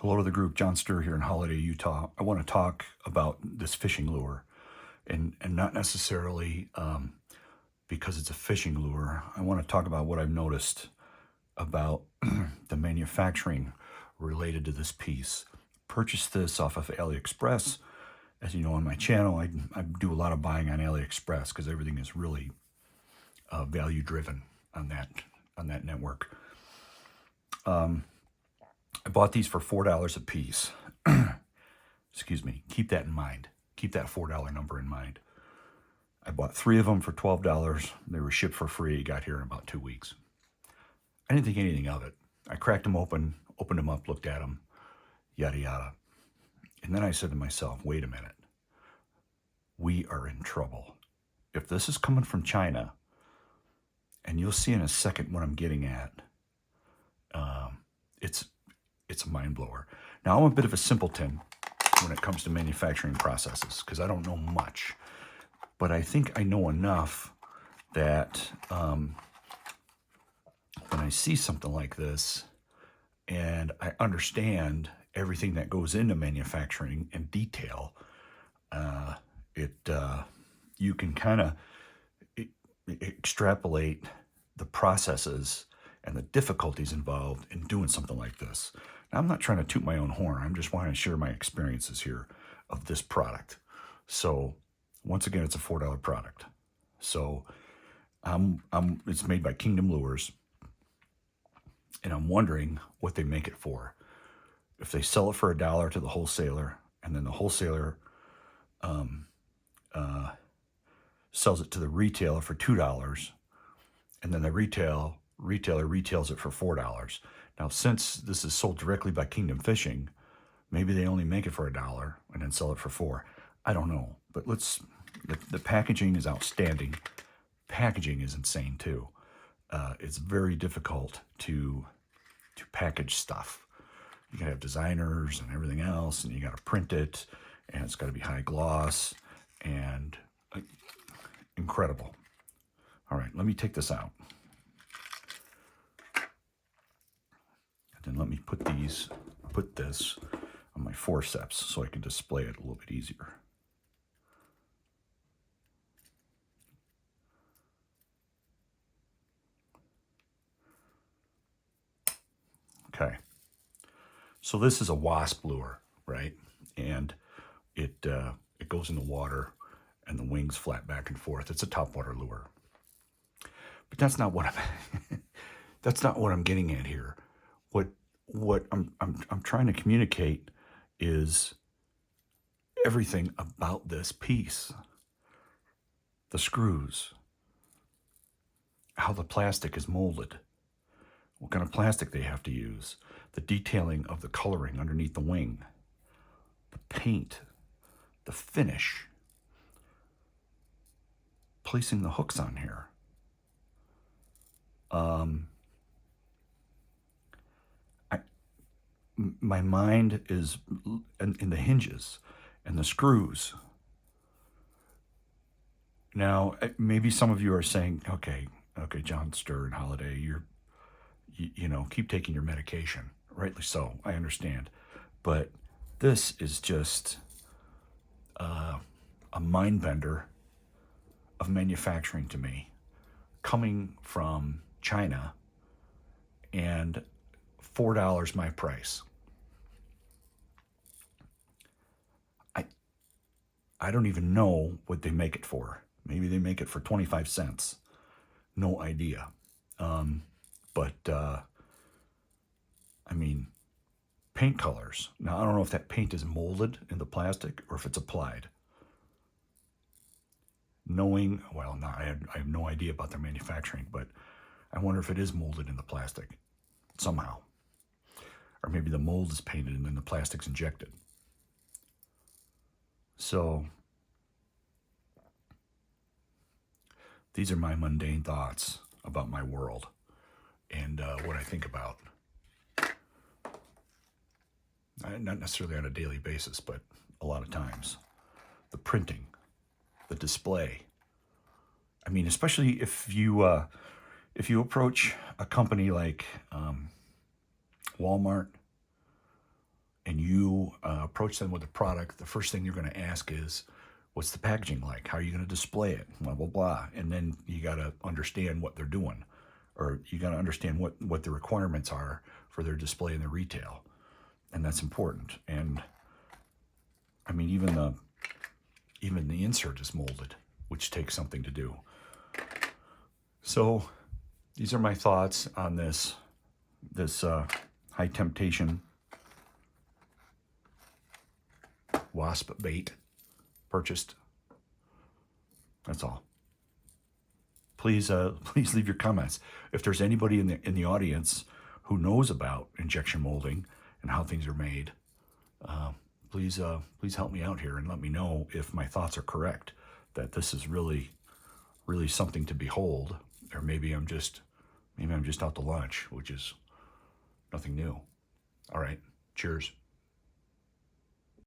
Hello to the group, John Sturr here in Holiday, Utah. I want to talk about this fishing lure, and not necessarily because it's a fishing lure. I want to talk about what I've noticed about the manufacturing related to this piece. Purchased this off of AliExpress. As you know, on my channel, I do a lot of buying on AliExpress because everything is really value driven on that network. I bought these for $4 a piece. Excuse me. Keep that in mind. Keep that $4 number in mind. I bought 3 of them for $12. They were shipped for free. Got here in about 2 weeks. I didn't think anything of it. I cracked them open, opened them up, looked at them, yada yada. And then I said to myself, wait a minute. We are in trouble. If this is coming from China, and you'll see in a second what I'm getting at, it's a mind blower. Now, I'm a bit of a simpleton when it comes to manufacturing processes because I don't know much, but I think I know enough that when I see something like this and I understand everything that goes into manufacturing in detail, you can kind of extrapolate the processes and the difficulties involved in doing something like this. Now, I'm not trying to toot my own horn. I'm just wanting to share my experiences here of this product. So, once again, it's a $4 product. So, it's made by Kingdom Lures, and I'm wondering what they make it for. If they sell it for $1 to the wholesaler, and then the wholesaler sells it to the retailer for $2, and then the retailer retails it for $4. Now, since this is sold directly by Kingdom Fishing, maybe they only make it for $1 and then sell it for $4. I don't know, but the packaging is outstanding. Packaging is insane too. It's very difficult to package stuff. You gotta have designers and everything else, and you gotta print it, and it's gotta be high gloss and incredible. All right, let me take this out. And then let me put this on my forceps so I can display it a little bit easier. Okay. So this is a wasp lure, right? And it goes in the water and the wings flap back and forth. It's a topwater lure. But that's not what I'm getting at here. What I'm trying to communicate is everything about this piece. The screws, how the plastic is molded, what kind of plastic they have to use, the detailing of the coloring underneath the wing, the paint, the finish, placing the hooks on here. My mind is in the hinges and the screws. Now, maybe some of you are saying, okay, John Sturr and Holiday, you know, keep taking your medication. Rightly so, I understand. But this is just a mind bender of manufacturing to me, coming from China, and $4 my price. I don't even know what they make it for. Maybe they make it for 25 cents. No idea. But I mean, paint colors. Now, I don't know if that paint is molded in the plastic or if it's applied. I have no idea about their manufacturing, but I wonder if it is molded in the plastic somehow. Or maybe the mold is painted and then the plastic's injected. So, these are my mundane thoughts about my world and what I think about. Not necessarily on a daily basis, but a lot of times. The printing, the display. I mean, especially if you approach a company like Walmart, and you approach them with a product, the first thing you're going to ask is, what's the packaging like? How are you going to display it? Blah, blah, blah. And then you got to understand what they're doing, or you got to understand what the requirements are for their display and their retail. And that's important. And I mean, even the insert is molded, which takes something to do. So these are my thoughts on this high temptation wasp bait purchased. That's all. Please leave your comments. If there's anybody in the audience who knows about injection molding and how things are made, please help me out here and let me know if my thoughts are correct, that this is really something to behold, or maybe I'm just out to lunch, which is nothing new. All right, cheers.